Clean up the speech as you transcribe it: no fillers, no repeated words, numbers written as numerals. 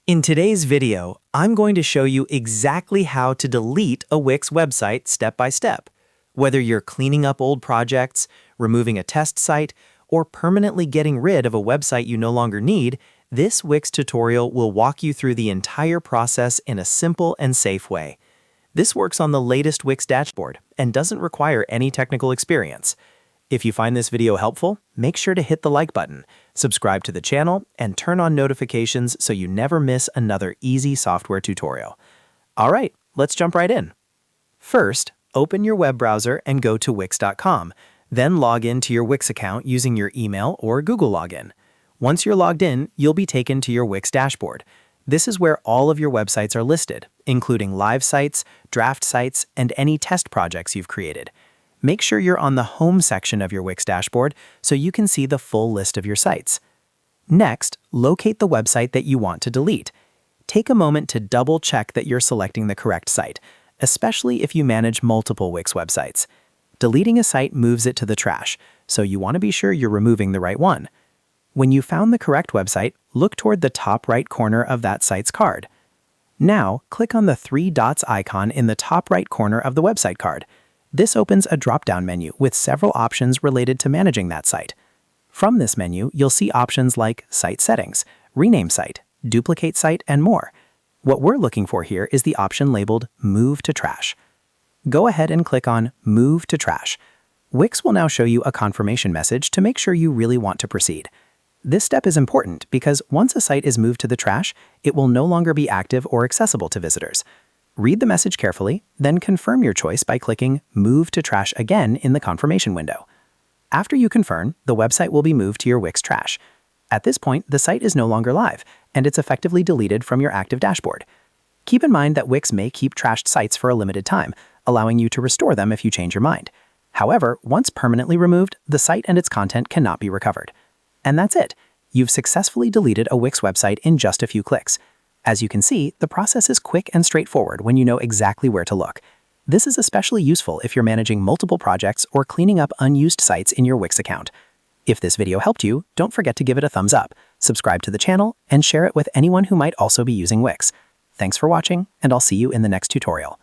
In today's video, I'm going to show you exactly how to delete a Wix website step by step. Whether you're cleaning up old projects, removing a test site, or permanently getting rid of a website you no longer need, this Wix tutorial will walk you through the entire process in a simple and safe way. This works on the latest Wix dashboard and doesn't require any technical experience. If you find this video helpful, make sure to hit the like button, subscribe to the channel, and turn on notifications so you never miss another easy software tutorial. All right, let's jump right in. First, open your web browser and go to wix.com. Then log in to your Wix account using your email or Google login. Once you're logged in, you'll be taken to your Wix dashboard. This is where all of your websites are listed, including live sites, draft sites, and any test projects you've created. Make sure you're on the home section of your Wix dashboard so you can see the full list of your sites. Next, locate the website that you want to delete. Take a moment to double check that you're selecting the correct site, especially if you manage multiple Wix websites. Deleting a site moves it to the trash, so you want to be sure you're removing the right one. When you found the correct website, look toward the top right corner of that site's card. Now, click on the three dots icon in the top right corner of the website card. This opens a drop-down menu with several options related to managing that site. From this menu, you'll see options like Site Settings, Rename Site, Duplicate Site, and more. What we're looking for here is the option labeled Move to Trash. Go ahead and click on Move to Trash. Wix will now show you a confirmation message to make sure you really want to proceed. This step is important because once a site is moved to the trash, it will no longer be active or accessible to visitors. Read the message carefully, then confirm your choice by clicking Move to Trash again in the confirmation window. After you confirm, the website will be moved to your Wix trash. At this point, the site is no longer live, and it's effectively deleted from your active dashboard. Keep in mind that Wix may keep trashed sites for a limited time, allowing you to restore them if you change your mind. However, once permanently removed, the site and its content cannot be recovered. And that's it. You've successfully deleted a Wix website in just a few clicks. As you can see, the process is quick and straightforward when you know exactly where to look. This is especially useful if you're managing multiple projects or cleaning up unused sites in your Wix account. If this video helped you, don't forget to give it a thumbs up, subscribe to the channel, and share it with anyone who might also be using Wix. Thanks for watching, and I'll see you in the next tutorial.